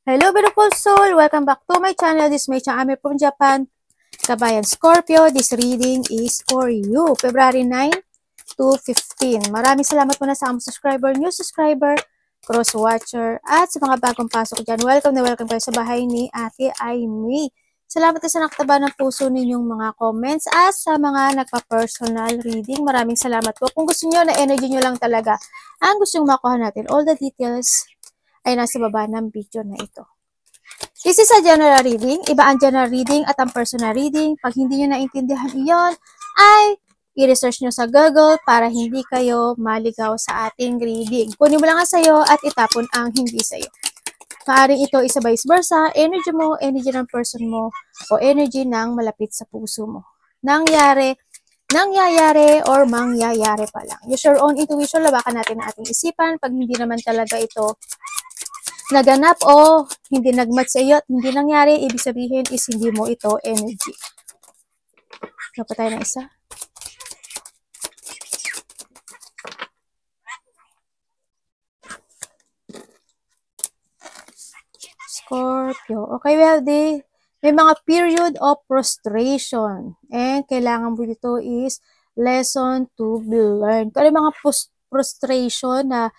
Hello beautiful soul! Welcome back to my channel. This is May Chang from Japan. Kabayan Scorpio, this reading is for you. February 9 to 15. Maraming salamat muna sa aming subscriber, new subscriber, cross watcher, at sa mga bagong pasok dyan. Welcome na welcome kayo sa bahay ni Ate Aimee. Salamat sa nakataba ng puso ninyong mga comments at sa mga nagpa-personal reading. Maraming salamat po. Kung gusto niyo na energy niyo lang talaga, ang gusto nyo makuha natin, all the details ay nasa baba ng video na ito. This is a general reading. Iba ang general reading at ang personal reading. Pag hindi nyo naintindihan iyon, ay i-research nyo sa Google para hindi kayo maligaw sa ating reading. Kunin mo lang ang sayo at itapon ang hindi sayo. Maaring ito isa vice versa, energy mo, energy ng person mo, o energy ng malapit sa puso mo. Nangyayari, or mangyayari pa lang. Use your own intuition, labakan natin ang ating isipan. Pag hindi naman talaga ito naganap o hindi nag-match sa iyo at hindi nangyari, ibig sabihin is hindi mo ito energy. Dapat tayo ng isa. Scorpio. Okay, well, may mga period of frustration. And kailangan mo dito is lesson to be learned. Kung mga frustration na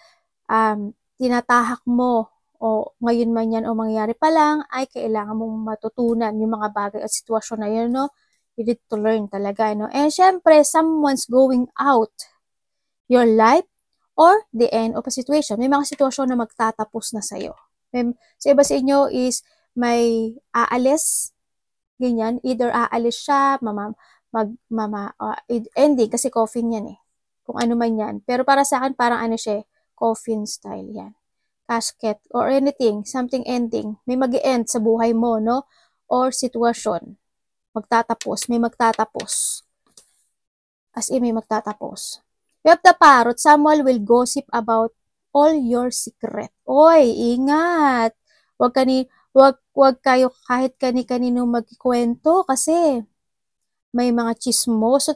tinatahak mo, o ngayon man yan o mangyayari pa lang, ay kailangan mong matutunan yung mga bagay at sitwasyon na yun, no? You need to learn talaga, no? And syempre, someone's going out your life or the end of a situation. May mga sitwasyon na magtatapos na sa'yo. Sa iba sa inyo is may aalis, ganyan, either aalis siya, ending, kasi coffin yan eh. Kung ano man yan. Pero para sa akin, parang ano siya, coffin style yan. Casket or anything, something ending. May mag-end sa buhay mo, no? Or sitwasyon. Magtatapos, may magtatapos. As in, may magtatapos. You have the parrot, someone will gossip about all your secret. Oy, ingat! Wag kayo kahit kani-kanino magkikwento kasi may mga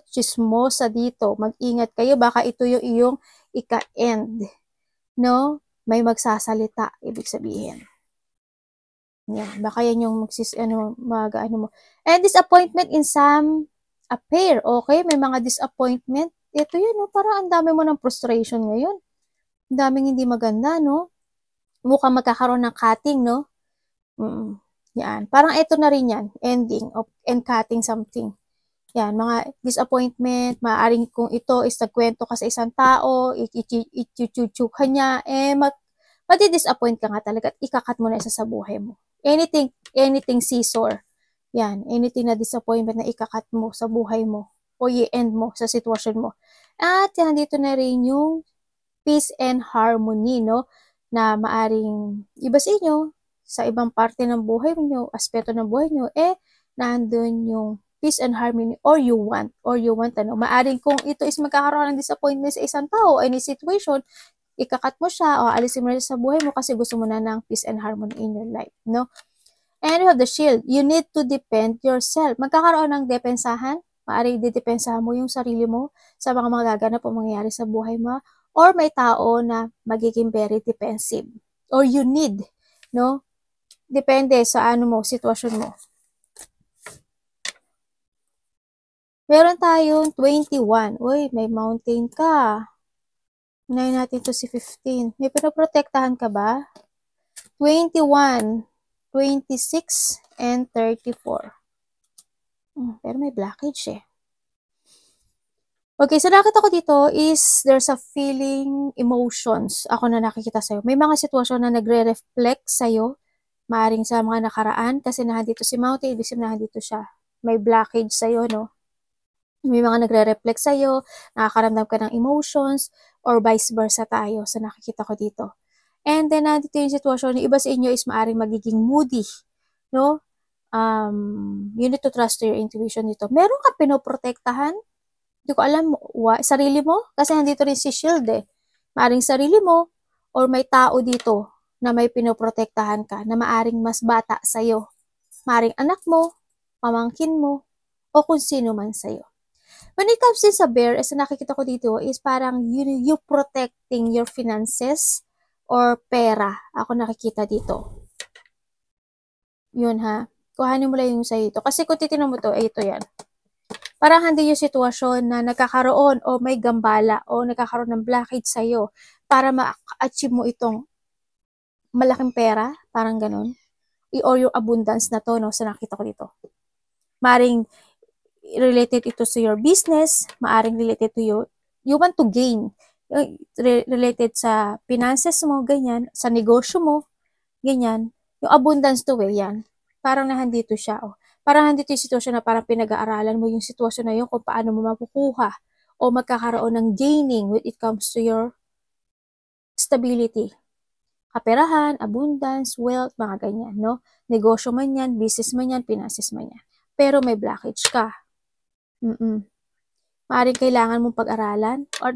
chismosa dito. Mag-ingat kayo, baka ito yung iyong ika-end. No? May magsasalita, ibig sabihin. Yan, baka yan yung mag-ano mo. And disappointment in some affair, okay? May mga disappointment. Ito yan, no? Parang ang dami mo ng frustration ngayon. Ang daming hindi maganda, no? Mukhang magkakaroon ng cutting, no? Yan, parang ito na rin yan, ending and cutting something. Yan, mga disappointment, maaaring kung ito is nagkwento ka sa isang tao, ichuchuchuka niya, mati-disappoint ka nga talaga at ikakat mo na isa sa buhay mo. Anything scissor. Yan, anything na disappointment na ikakat mo sa buhay mo o i-end mo sa sitwasyon mo. At yan, dito na rin yung peace and harmony, no? Na maaring iba sa inyo, sa ibang parte ng buhay nyo, aspeto ng buhay nyo, nandun yung peace and harmony or you want, maaring kung ito is magkakaroon ng disappointment sa isang tao, any situation, ikakat mo siya o alisin mo na sa buhay mo kasi gusto mo na ng peace and harmony in your life, no? And you have the shield. You need to defend yourself. Magkakaroon ng depensahan, maaring didepensahan mo yung sarili mo sa mga magaganap o mangyayari sa buhay mo, or may tao na magiging very defensive, or you need, no? Depende sa sitwasyon mo. Meron tayong 21. Uy, may mountain ka. Unahin natin to si 15. May pinoprotektahan ka ba? 21, 26, and 34. Pero may blockage eh. Okay, so nakita ko dito is there's a feeling, emotions. Ako na nakikita sa'yo. May mga sitwasyon na nagre-reflect sa'yo. Maaring sa mga nakaraan kasi nandito si mountain, ibig sabihin nandito siya. May blockage sa'yo, no? May mga nagre-reflect sa'yo, nakakaramdam ka ng emotions, or vice versa tayo sa nakikita ko dito. And then, nandito yung sitwasyon, yung iba sa inyo is maaring magiging moody, no? You need to trust your intuition dito. Meron ka pinoprotektahan? Hindi ko alam, sarili mo? Kasi nandito rin si shield eh. Maaring sarili mo, or may tao dito na may pinoprotektahan ka, na maaring mas bata sa'yo. Maaring anak mo, pamangkin mo, o kung sino man sa'yo. When it comes to sa bear, as nakikita ko dito, is parang you protecting your finances or pera. Ako nakikita dito. Yun ha. Kuhanin mo lang yung sa'yo ito. Kasi kung titignan mo to, ito yan. Parang hindi yung sitwasyon na nagkakaroon o may gambala o nagkakaroon ng blockage sa'yo para ma-achieve mo itong malaking pera, parang ganun. Or yung abundance na to, no, sa nakita ko dito. Maring related ito to your business, maaring related to you want to gain. Related sa finances mo, ganyan, sa negosyo mo, ganyan. Yung abundance to yan. Parang nahandito siya, oh. Parang nandito yung sitwasyon na parang pinag-aaralan mo yung sitwasyon na yun kung paano mo makukuha o magkakaroon ng gaining when it comes to your stability. Kaperahan, abundance, wealth, mga ganyan, no? Negosyo man yan, business man yan, finances man yan. Pero may blockage ka. Maaaring kailangan mong pag-aralan or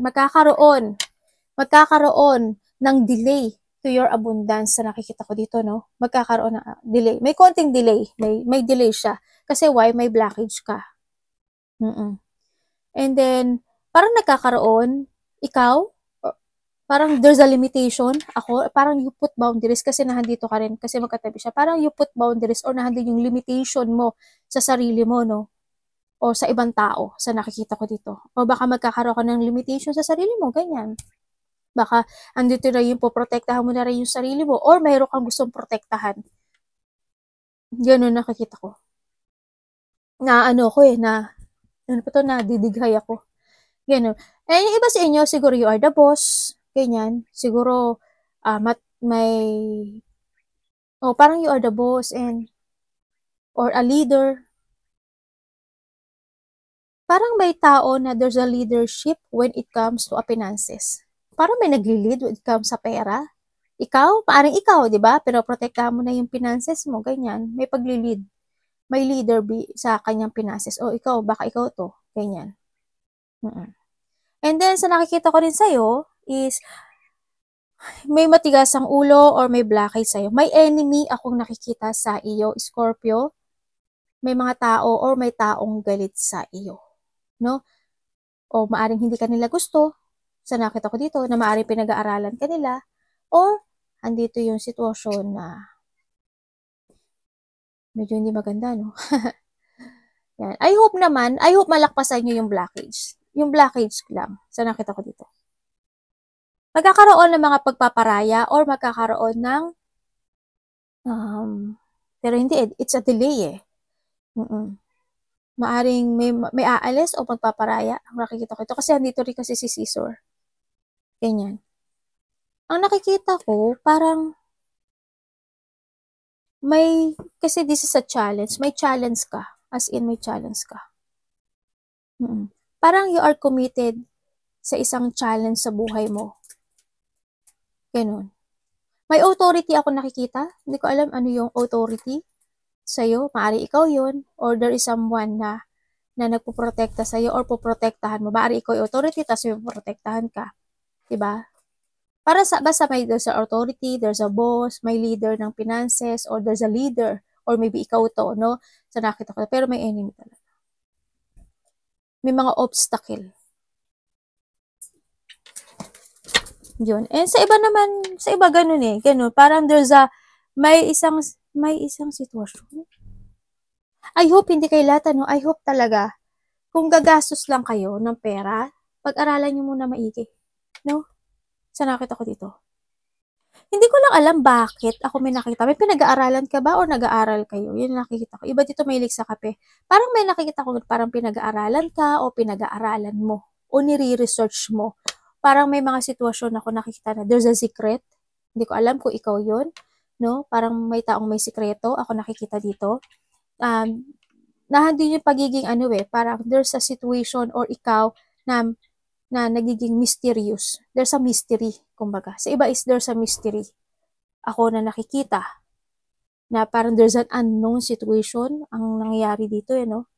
magkakaroon ng delay to your abundance sa nakikita ko dito, no? Magkakaroon ng delay. May konting delay. May delay siya. Kasi why? May blockage ka. And then, parang nagkakaroon, ikaw, parang there's a limitation. Ako, parang you put boundaries kasi nahandito ka rin. Kasi magkatabi siya. Parang you put boundaries or nahandito yung limitation mo sa sarili mo, no? O sa ibang tao, sa nakikita ko dito. O baka magkakaroon ka ng limitation sa sarili mo, ganyan. Baka andito na yung poprotektahan mo na rin yung sarili mo or mayroon kang gustong protektahan. Ganun nakikita ko. Na ano ko na ano pa to, nadidighay ako. Ganun. Eh, yung iba sa inyo, siguro you are the boss, ganyan. Siguro, parang you are the boss or a leader. Parang may tao na there's a leadership when it comes to finances. Parang may nagli-lead when it comes sa pera. Ikaw, parang ikaw, di ba? Pero protektahan mo na yung finances mo, ganyan. May pagli-lead. May leader sa kanyang finances. O ikaw, baka ikaw to, ganyan. And then, sa nakikita ko rin sa'yo is may matigasang ulo or may blockage sa'yo. May enemy akong nakikita sa iyo, Scorpio. May mga tao or may taong galit sa iyo. No? O maaring hindi kanila gusto, sa nakita ko dito, na maaring pinag-aaralan kanila, or andito yung sitwasyon na medyo hindi maganda, no? Yan. I hope malakpasan nyo yung blockage. Yung blockage lang, sa nakita ko dito. Magkakaroon ng mga pagpaparaya or magkakaroon ng pero hindi, it's a delay eh. Maaring may aalis o magpaparaya. Ang nakikita ko ito. Kasi andito rin kasi si Caesar. Ganyan. Ang nakikita ko, parang kasi this is a challenge. May challenge ka. As in, may challenge ka. Parang you are committed sa isang challenge sa buhay mo. Ganun. May authority ako nakikita. Hindi ko alam ano yung authority sa'yo. Maari ikaw yun. Or there is someone na nagpuprotekta sa'yo or puprotektahan mo. Maari ikaw yung authority, tapos may puprotektahan ka. Diba? Basta there's a authority, there's a boss, may leader ng finances, or there's a leader, or maybe ikaw to, no? Sa nakita ko. Pero may enemy talaga. May mga obstacle. Yun. And sa iba ganun eh. Ganun. Parang may isang sitwasyon. I hope hindi kayo lahat, no? I hope talaga, kung gagastos lang kayo ng pera, pag-aralan nyo muna maigi. No? Sa nakita ko dito. Hindi ko lang alam bakit ako may nakita. May pinag-aaralan ka ba or nag-aaral kayo? Yun nakikita ko. Iba dito mahilig sa kape. Parang may nakikita ko parang pinag-aaralan ka o pinag-aaralan mo o nire-research mo. Parang may mga sitwasyon ako nakikita na there's a secret. Hindi ko alam kung ikaw yun. No? Parang may taong may sikreto. Ako nakikita dito. Nahandin yung pagiging parang there's a situation or ikaw na nagiging mysterious. There's a mystery, kumbaga. Sa iba is there's a mystery. Ako na nakikita na parang there's an unknown situation ang nangyayari dito, no?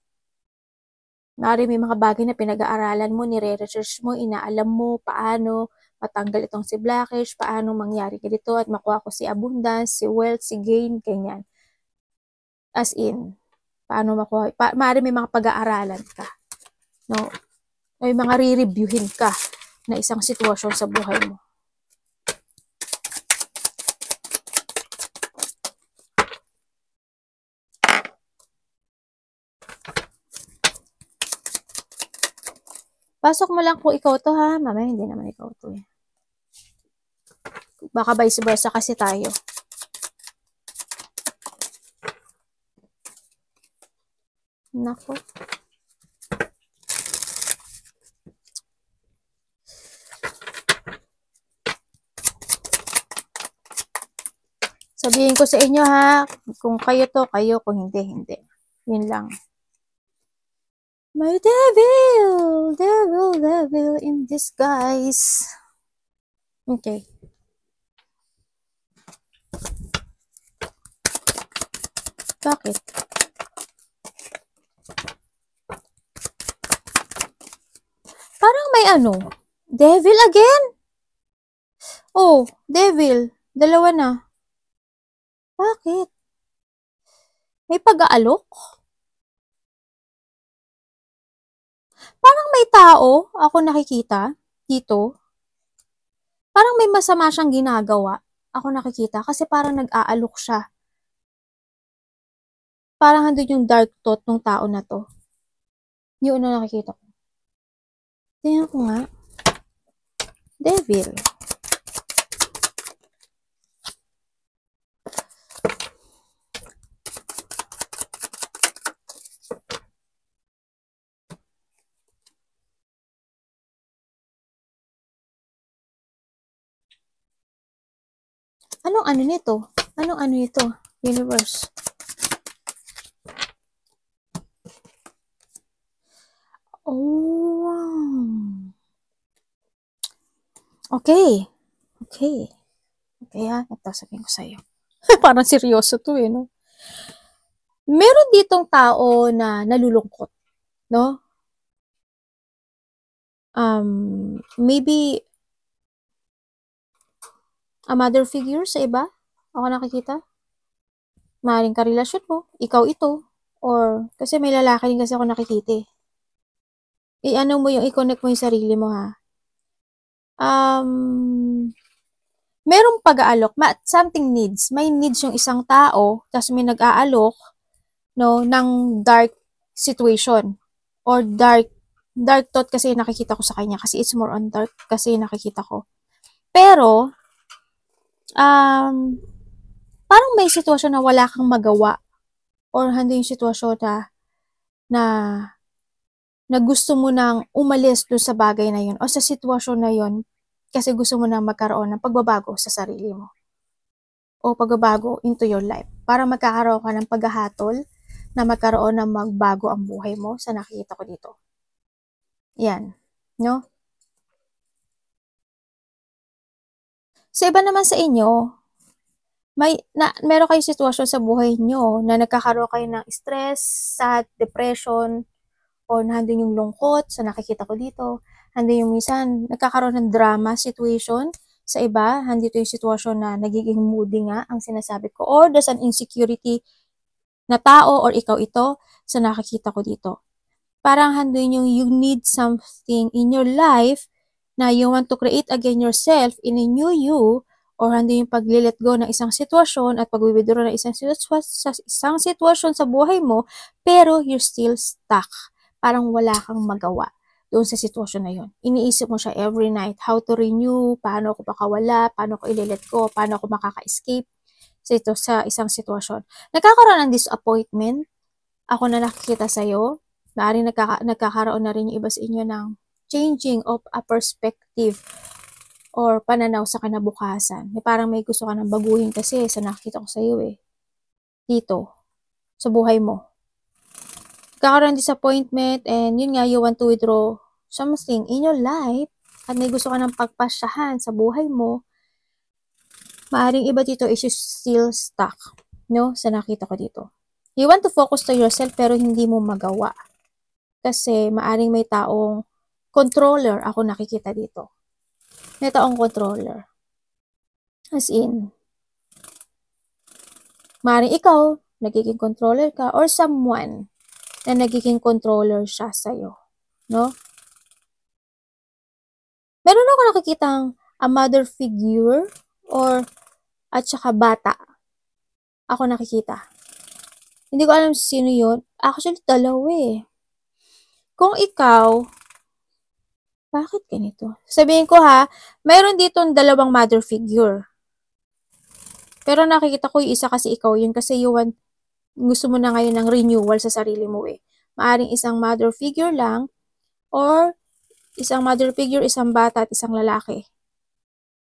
Maaari may mga bagay na pinag-aaralan mo, nire-research mo, inaalam mo, paano matanggal itong si blockage, paano mangyari ganito at makuha ko si abundance, si wealth, si gain, ganyan. As in, paano makuha, maaari may mga pag-aaralan ka, no? May mga re-reviewin ka na isang sitwasyon sa buhay mo. Pasok mo lang kung ikaw to, ha? Mamaya hindi naman ikaw to, eh. Baka vice versa kasi tayo. Nako. Sabihin ko sa inyo, ha? Kung kayo to, kayo. Kung hindi, hindi. Yun lang. My devil, devil, devil in disguise. Okay. Bakit? Parang may ano. Devil again? Oh, devil. Dalawa na. Bakit? May pag-aalok? Parang may tao ako nakikita dito. Parang may masama siyang ginagawa. Ako nakikita kasi parang nag-aalok siya. Parang andun yung dark thought ng tao na to. Yun na nakikita ko. Tingnan ko nga. Devil. Anong ano nito? Anong ano nito? Universe. Oh. Okay. Okay. Okay, ha? Ito sabihin ko sa'yo. Parang seryoso to, eh, no? Meron ditong tao na nalulungkot, no? Maybe a mother figure sa iba? Ako nakikita? Maaaring karelasyon mo, ikaw ito, or kasi may lalaki din kasi ako nakikita, eh. I-ano mo yung, i-connect mo yung sarili mo, ha? Merong pag-aalok, something needs. May needs yung isang tao, tapos may nag-aalok, no, ng dark situation or dark thought kasi nakikita ko sa kanya kasi it's more on dark kasi nakikita ko. Pero parang may sitwasyon na wala kang magawa or hando yung sitwasyon na na gusto mo nang umalis doon sa bagay na yun o sa sitwasyon na yun kasi gusto mo nang magkaroon ng pagbabago sa sarili mo o pagbabago into your life para magkakaroon ka ng paghahatol na magkaroon ng magbago ang buhay mo sa nakikita ko dito. Yan. No? Sa iba naman sa inyo, meron kayong sitwasyon sa buhay nyo na nagkakaroon kayo ng stress, sad, depression, o nandun yung lungkot sa nakikita ko dito. Nandun yung minsan, nagkakaroon ng drama situation sa iba. Nandito yung sitwasyon na nagiging moody nga ang sinasabi ko. Or there's an insecurity na tao or ikaw ito sa nakikita ko dito. Parang handun yung you need something in your life na you want to create again yourself in a new you or handun yung pag-let go ng isang sitwasyon at pag-withdraw ng isang sitwasyon sa buhay mo pero you're still stuck. Parang wala kang magawa doon sa sitwasyon na yun. Iniisip mo siya every night, how to renew, paano ako pakawala, paano ko i-let go, paano ako makaka-escape sa isang sitwasyon. Nagkakaroon ng disappointment, ako na nakikita sa'yo, maaaring nagkakaroon na rin yung iba sa inyo ng changing of a perspective or pananaw sa kinabukasan. Parang may gusto ka nang baguhin kasi sa nakikita ko sa iyo, eh. Dito, sa buhay mo. Nagkakaroon ng disappointment and yun nga, you want to withdraw something in your life at may gusto ka nang pagpasyahan sa buhay mo. Maaaring iba dito is you still stuck, no? Sa nakita ko dito. You want to focus to yourself pero hindi mo magawa. Kasi maaring may taong controller ako nakikita dito. May taong controller. As in, maaring ikaw, nagiging controller ka or someone na nagiging controller siya sa'yo. No? Meron ako nakikitang a mother figure or at saka bata. Ako nakikita. Hindi ko alam sino yun. Actually, dalawa, eh. Kung ikaw, Bakit ganito? Sabihin ko ha, mayroon ditong dalawang mother figure. Pero nakikita ko yung isa kasi ikaw yun kasi yung gusto mo na ngayon ng renewal sa sarili mo eh. Maaring isang mother figure lang or isang mother figure, isang bata at isang lalaki.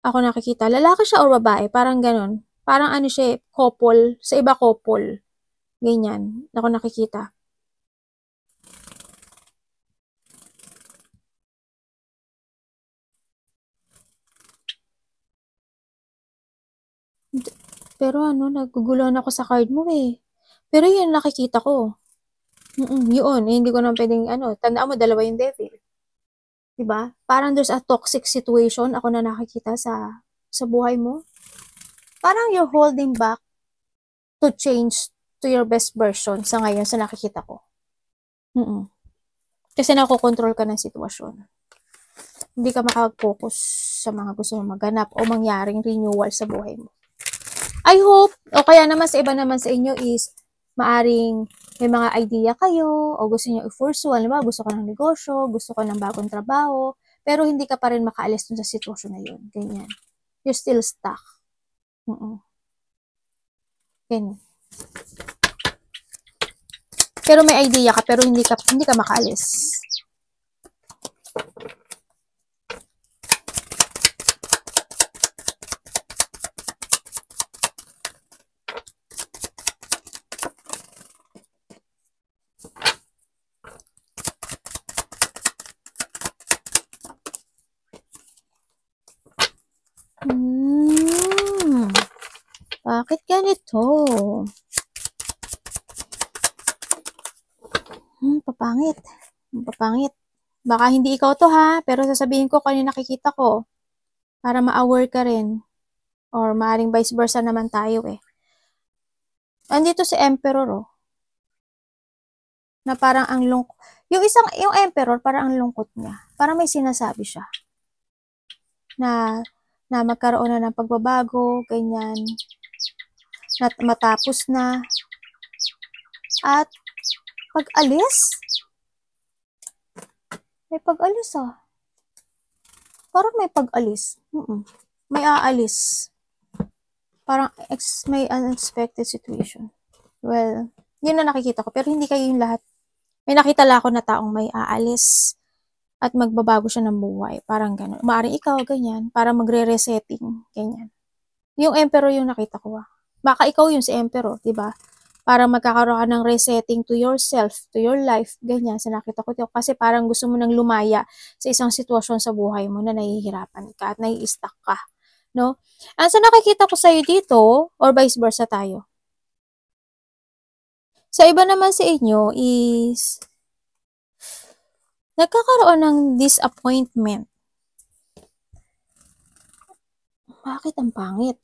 Ako nakikita, lalaki siya or babae, parang ganun. Parang ano siya, couple, sa iba couple. Ganyan, ako nakikita. Pero ano, naguguluhan ako sa card mo eh. Pero yun nakikita ko. Yun, eh, hindi ko naman pwedeng ano, tandaan mo dalawa yung devil. 'Di ba? Parang there's a toxic situation ako na nakikita sa buhay mo. Parang you're holding back to change to your best version sa ngayon sa nakikita ko. Kasi nakokontrol ka ng sitwasyon. Hindi ka makapag-focus sa mga gusto mo maganap o mangyaring renewal sa buhay mo. I hope, o kaya naman sa iba naman sa inyo is, maaring may mga idea kayo, o gusto niyo i-pursue, alam ba, gusto ko ng negosyo, gusto ko ng bagong trabaho, pero hindi ka pa rin makaalis dun sa sitwasyon na yun. Ganyan. You're still stuck. Ganyan. Pero may idea ka, pero hindi ka makaalis. Bakit ganito? Papangit. Papangit. Baka hindi ikaw to ha, pero sasabihin ko kung ano nakikita ko. Para ma-aware ka rin. Or maaring vice versa naman tayo eh. Andito si Emperor oh. Na parang ang lungkot. Yung Emperor, parang ang lungkot niya. Parang may sinasabi siya. Na magkaroon na ng pagbabago, ganyan. Na matapos na. At pag-alis? May pag-alis ah. Parang may pag-alis. May aalis. Parang may unexpected situation. Well, yun na nakikita ko. Pero hindi kayo yung lahat. May nakita lang ako na taong may aalis at magbabago siya ng buhay. Parang gano'n. Maaring ikaw, ganyan. Para magre-resetting. Ganyan. Yung Emperor yung nakita ko ah. Baka ikaw yung si Emperor, diba? Para magkakaroon ka ng resetting to yourself, to your life, ganyan, sa nakita ko. Kasi parang gusto mo nang lumaya sa isang sitwasyon sa buhay mo na nahihirapan ka at nai-stuck ka, no? Ang sa nakikita ko sa'yo dito, or vice versa tayo. Sa iba naman sa inyo is, nagkakaroon ng disappointment. Bakit ang pangit?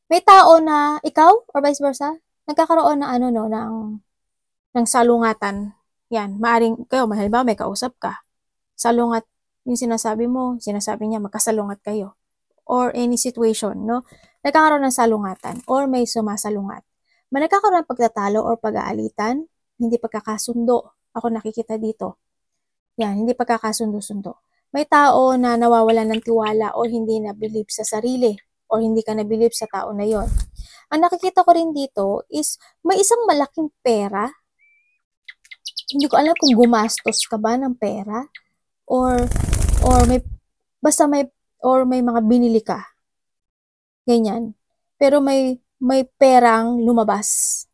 May tao na ikaw or vice versa, nagkakaroon na ano no ng salungatan. Yan, maaring kayo, halimbawa may kausap ka. Salungat yung sinasabi mo, sinasabi niya magkasalungat kayo. Or any situation, no? Nagkakaroon ng salungatan or may sumasalungat. May nagkakaroon ng pagtatalo or pag-aalitan, hindi pagkakasundo. Ako nakikita dito. Yan, hindi pagkakasundo-sundo. May tao na nawawalan ng tiwala or hindi na believe sa sarili or hindi ka na-believe sa tao na yon. Ang nakikita ko rin dito is may isang malaking pera. Hindi ko alam kung gumastos ka ba ng pera or may basta may mga binili ka. Ganyan. Pero may perang lumabas.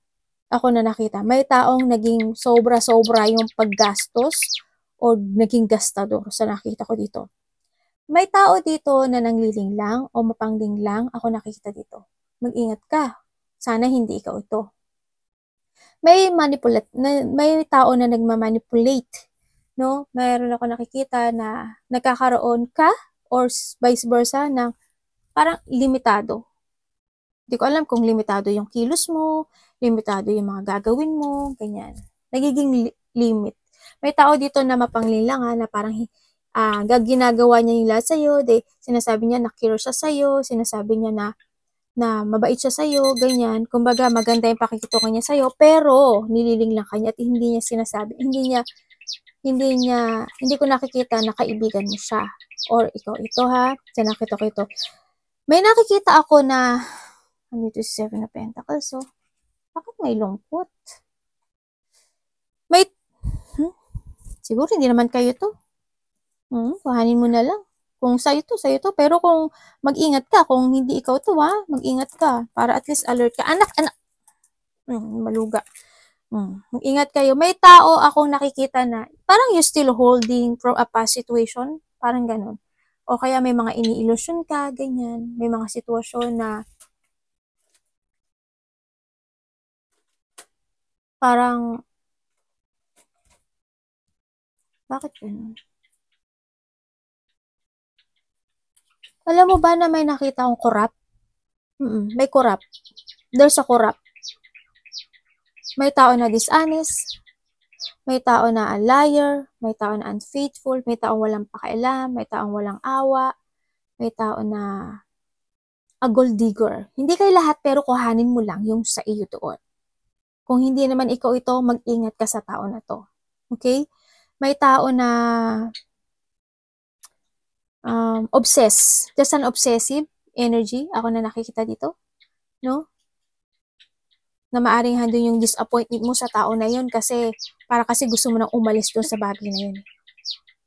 Ako na nakita. May taong naging sobra-sobra yung paggastos o naging gastador sa nakita ko dito. May tao dito na nangliling lang o mapangling lang, ako nakikita dito. Mag-ingat ka. Sana hindi ikaw ito. May tao na nagmamanipulate, no? Mayroon ako nakikita na nagkakaroon ka or vice versa ng parang limitado. Hindi ko alam kung limitado yung kilos mo, limitado yung mga gagawin mo, ganyan. Nagiging limit. May tao dito na mapangling lang na parang ginagawa niya yung lahat sa'yo, sinasabi niya na care siya sa'yo, sinasabi niya na mabait siya sa'yo, ganyan. Kumbaga, maganda yung pakikitungan niya sa'yo, pero nililing lang kanya at hindi niya hindi ko nakikita na kaibigan mo siya. Or ikaw ito ha, sa nakita ko ito. May nakikita ako na, andito si Seven of Pentacles, so, bakit may lungkot? May, siguro hindi naman kayo to. Kuhanin mo na lang. Kung sa'yo to. Pero kung mag-ingat ka, kung hindi ikaw to ha, mag-ingat ka. Para at least alert ka. Anak. Maluga. Mag-ingat kayo. May tao akong nakikita na, parang you still holding from a past situation. Parang ganun. O kaya may mga ini-illusion ka, ganyan. May mga sitwasyon na parang, bakit ganun? Alam mo ba na may nakita akong corrupt? May corrupt. There's a corrupt. May tao na dishonest. May tao na liar. May tao na unfaithful. May tao walang pakialam. May taong walang awa. May tao na a gold digger. Hindi kayo lahat pero kuhanin mo lang yung sa iyo doon. Kung hindi naman ikaw ito, mag-ingat ka sa tao na to. Okay? May tao na obsess. Just an obsessive energy. Ako na nakikita dito. No? Na maaring handun yung disappointment mo sa tao na yun kasi gusto mo nang umalis doon sa bagay na yun.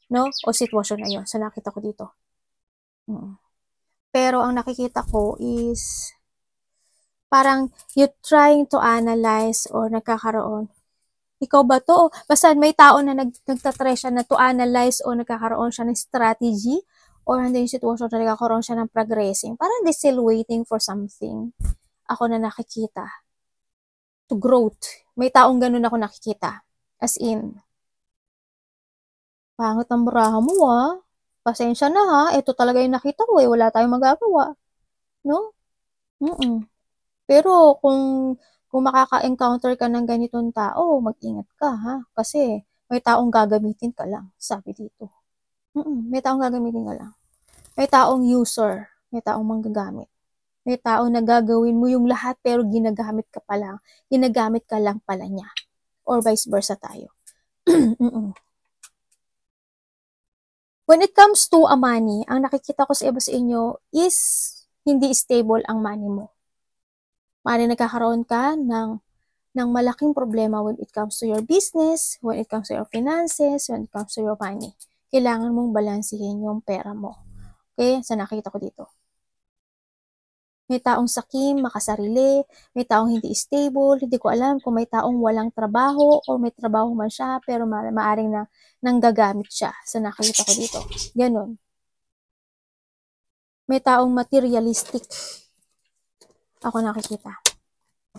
No? O sitwasyon na yun. Sa nakita ko dito. Pero ang nakikita ko is parang you trying to analyze or nagkakaroon. Ikaw ba to? Basta may tao na nagtatry siya na to analyze o nagkakaroon siya ng strategy or hindi yung sitwasyon na nagkakaroon siya ng progressing. Parang they still waiting for something. Ako na nakikita. To growth. May taong ganun ako nakikita. As in, pangit ang baraha mo Pasensya na ha. Ito talaga yung nakita ko Wala tayong magagawa. No? Pero kung makaka-encounter ka ng ganitong tao, mag-ingat ka ha. Kasi may taong gagamitin ka lang, sabi dito. May taong gagamitin ka lang. May taong user, may taong manggagamit. May taong nagagawin mo yung lahat pero ginagamit ka lang pala niya. Or vice versa tayo. When it comes to a money, ang nakikita ko sa iba sa inyo is hindi stable ang money mo. Maaaring nagkakaroon ka ng malaking problema when it comes to your business, when it comes to your finances, when it comes to your money. Kailangan mong balansihin yung pera mo. Okay? Sa nakita ko dito. May taong sakim, makasarili, may taong hindi stable, hindi ko alam kung may taong walang trabaho o may trabaho man siya pero maaaring nanggagamit siya sa nakita ko dito. Ganon. May taong materialistic. Ako nakikita.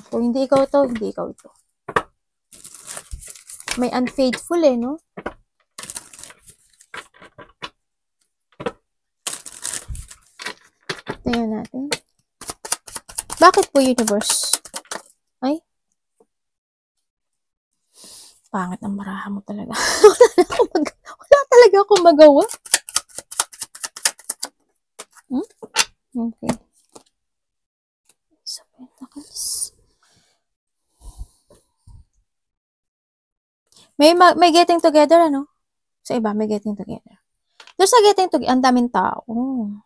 Kung hindi ikaw to, hindi ikaw ito. May unfaithful no? Tingnan natin. Bakit po universe? Ay? Pangit ang maraha mo talaga. Wala talaga akong magawa. Okay. Sa Pentacles. May getting together, Sa iba, may getting together. There's a getting together, ang daming tao.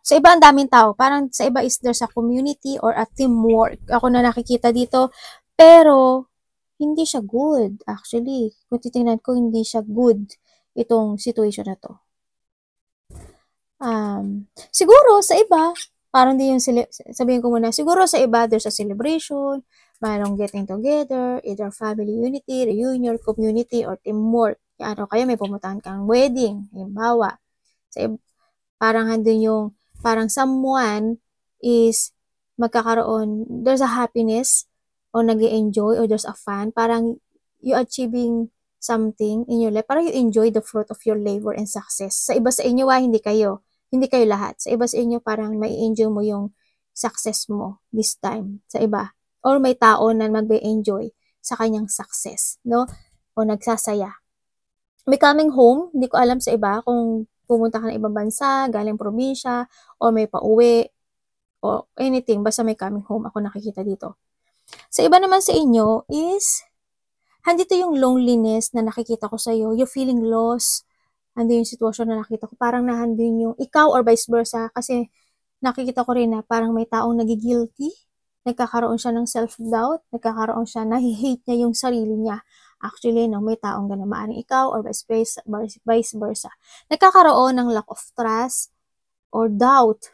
Sa iba, ang daming tao. Parang sa iba is there's a community or a teamwork. Ako na nakikita dito. Pero, hindi siya good. Actually, kung titingnan ko, hindi siya good itong situation na to. Siguro, sa iba, parang di yung, sabihin ko muna, siguro sa iba, there's a celebration, mayroong getting together, either family unity, reunion, community, or teamwork. Kaya may pumuntahan kang wedding, halimbawa. Parang handun yung, parang someone is magkakaroon, there's a happiness, o nag-enjoy, or there's a fun, parang you achieving something in your life, parang you enjoy the fruit of your labor and success. Sa iba sa inyo, hindi kayo lahat. Sa iba sa inyo, parang may enjoy mo yung success mo this time. Sa iba. Or may tao na mag-enjoy sa kanyang success, no? O nagsasaya. May coming home, hindi ko alam sa iba kung pumunta ka ng ibang bansa, galing probinsya, o may pauwi, o anything, basta may coming home ako nakikita dito. Sa iba naman sa inyo is, Handito yung loneliness na nakikita ko sa'yo, you're feeling lost, andun yung sitwasyon na nakita ko, parang nahandun yung ikaw or vice versa, kasi nakikita ko rin na parang may taong nagigilty, nagkakaroon siya ng self-doubt, nagkakaroon siya, nahi-hate niya yung sarili niya. Actually, no, may taong ganun, maaaring ikaw or vice versa. Nagkakaroon ng lack of trust or doubt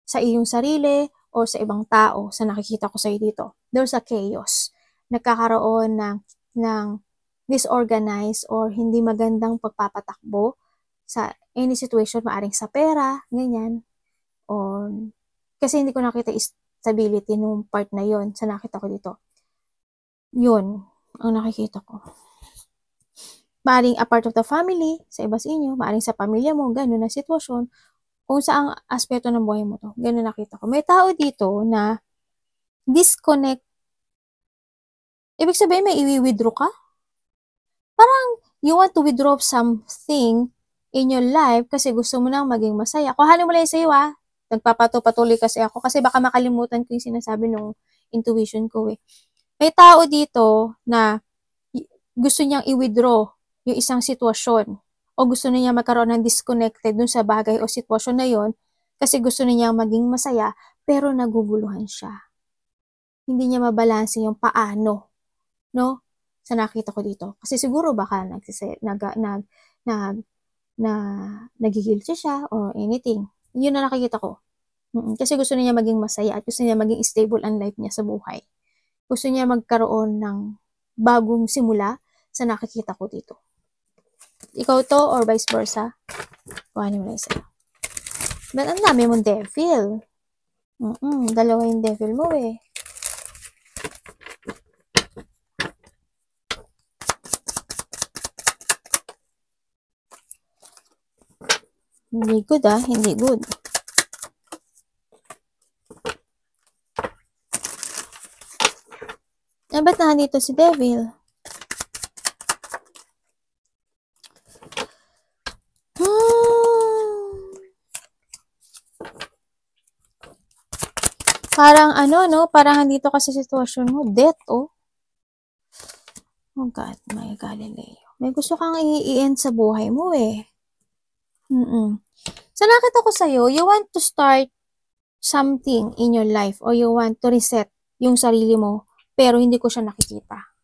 sa iyong sarili or sa ibang tao sa nakikita ko sa'yo dito. There's a chaos. Nagkakaroon ng disorganized or hindi magandang pagpapatakbo sa any situation, maaring sa pera, ganyan. Or, kasi hindi ko nakita stability nung part na yon sa nakita ko dito. Yun, ang nakikita ko. Maaring a part of the family, sa iba sa inyo, maaring sa pamilya mo, ganun na sitwasyon, kung saang aspeto ng buhay mo to, ganun nakita ko. May tao dito na disconnect. Ibig sabihin, may i-withdraw ka? Parang you want to withdraw something in your life kasi gusto mo nang maging masaya. Kuhanin mo lang yung sa'yo Nagpapatuloy kasi ako kasi baka makalimutan ko yung sinasabi ng intuition ko eh. May tao dito na gusto niyang i-withdraw yung isang sitwasyon o gusto niya magkaroon ng disconnected dun sa bagay o sitwasyon na yon kasi gusto niya maging masaya pero naguguluhan siya. Hindi niya mabalanse yung paano, no? Sa nakita ko dito. Kasi siguro baka nagigilty siya or anything. Yun na nakikita ko. Kasi gusto niya maging masaya at gusto niya maging stable ang life niya sa buhay. Gusto niya magkaroon ng bagong simula sa nakikita ko dito. Ikaw to or vice versa? Kuhanin mo na isa. But ang dami mong devil. Dalawa yung devil mo eh. Hindi good hindi good. Ba't nandito si devil? Parang parang nandito ka sa sitwasyon mo, death oh. Oh God, my Galileo. May gusto kang i-end sa buhay mo eh. So nakita ko sa'yo, you want to start something in your life or you want to reset yung sarili mo pero hindi ko siya nakikita.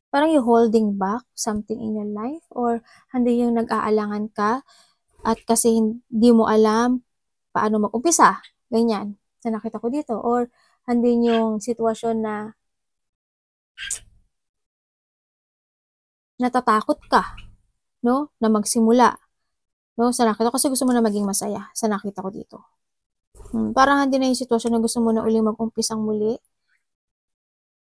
Parang you holding back something in your life or hindi yung nag-aalangan ka at kasi hindi mo alam paano mag-umpisa. Ganyan. So nakita ko dito. Or hindi yung sitwasyon na natatakot ka, no? Na magsimula. No? Sa nakita ko kasi gusto mo na maging masaya. Sa nakita ko dito. Parang hindi na yung sitwasyon na gusto mo na uling mag-umpisang muli.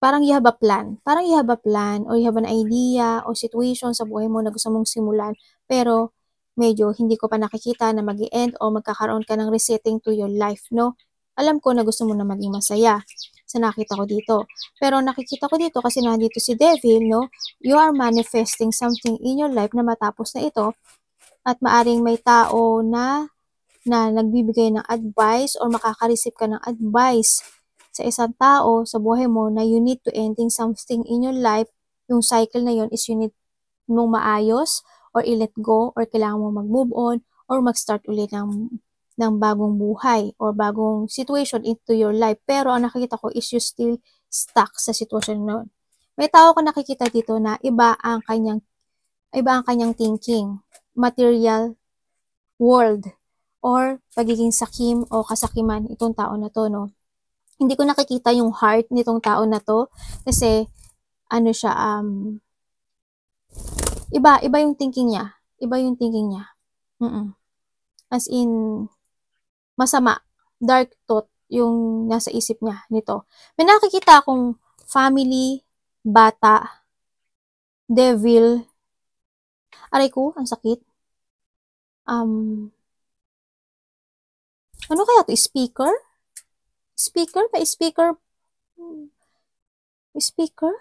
Parang you have a plan. Parang you have a plan or you have an idea o situation sa buhay mo na gusto mong simulan. Pero medyo hindi ko pa nakikita na mag-i-end o magkakaroon ka ng resetting to your life, no? Alam ko na gusto mo na maging masaya sa nakita ko dito. Pero nakikita ko dito kasi nandito si Devil, no? You are manifesting something in your life na matapos na ito at maaring may tao na nagbibigay ng advice or makaka-receive ka ng advice sa isang tao sa buhay mo na you need to ending something in your life. Yung cycle na yun is you need mong maayos or i-let go or kailangan mo mag-move on or mag-start ulit ng bagong buhay or bagong situation into your life. Pero ang nakikita ko is you still stuck sa sitwasyon na yun. May tao ka nakikita dito na iba ang kanyang thinking, material world or pagiging sakim o kasakiman itong tao na to, no? Hindi ko nakikita yung heart nitong tao na to kasi siya iba yung thinking niya. Iba yung thinking niya. As in masama, dark thought yung nasa isip niya nito. May nakikita akong family, bata, devil. Aray ko, ang sakit. Ano kaya to? Speaker? Speaker? May speaker? Speaker?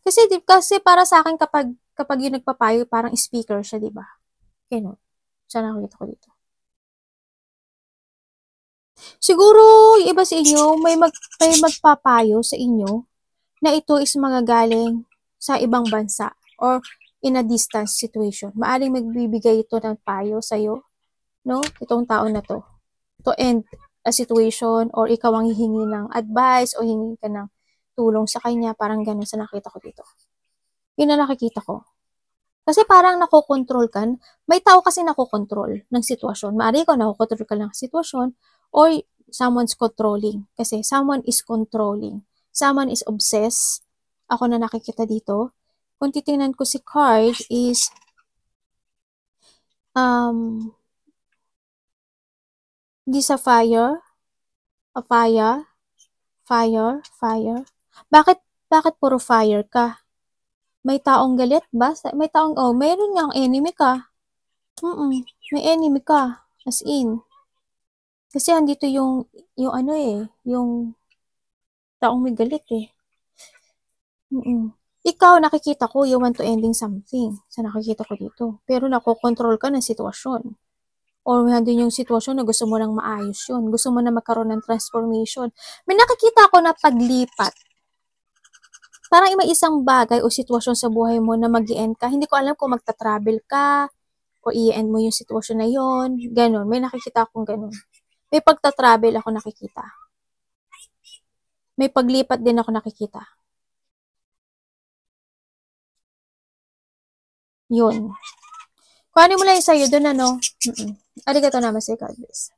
Kasi para sa akin kapag yung nagpapayo, parang speaker siya, di ba? Kaya siya nakikita ko dito. Siguro, yung iba sa inyo, may magpapayo sa inyo na ito is manggagaling sa ibang bansa or in a distance situation. Maaring magbibigay ito ng payo sa'yo, no? Itong tao na to end a situation or ikaw ang hihingi ng advice o hingi ka ng tulong sa kanya, parang ganun sa nakita ko dito. Yun ang nakikita ko. Kasi parang nakokontrol ka. May tao kasi nakokontrol ng sitwasyon. Maaari ikaw nakokontrol ka ng sitwasyon or someone's controlling. Kasi someone is controlling. Someone is obsessed. Ako na nakikita dito. Kung titingnan ko si card is this a fire? A fire? Fire? Bakit puro fire ka? May taong galit ba? May taong, mayroon nga ang enemy ka. May enemy ka. As in. Kasi andito yung ano yung taong may galit eh. Ikaw, nakikita ko, you want to ending something. Sa nakikita ko dito. Pero nakokontrol ka ng sitwasyon. Or nandun yung sitwasyon na gusto mo nang maayos yun. Gusto mo na magkaroon ng transformation. May nakikita ko na paglipat. Parang may isang bagay o sitwasyon sa buhay mo na mag-i-end ka. Hindi ko alam kung magta-travel ka o i-end mo yung sitwasyon na yon. Ganon. May nakikita akong ganon. May pagta-travel ako nakikita. May paglipat din ako nakikita. Yun. Kung ano mo lang sa'yo doon, ano? Arigato naman sa God bless.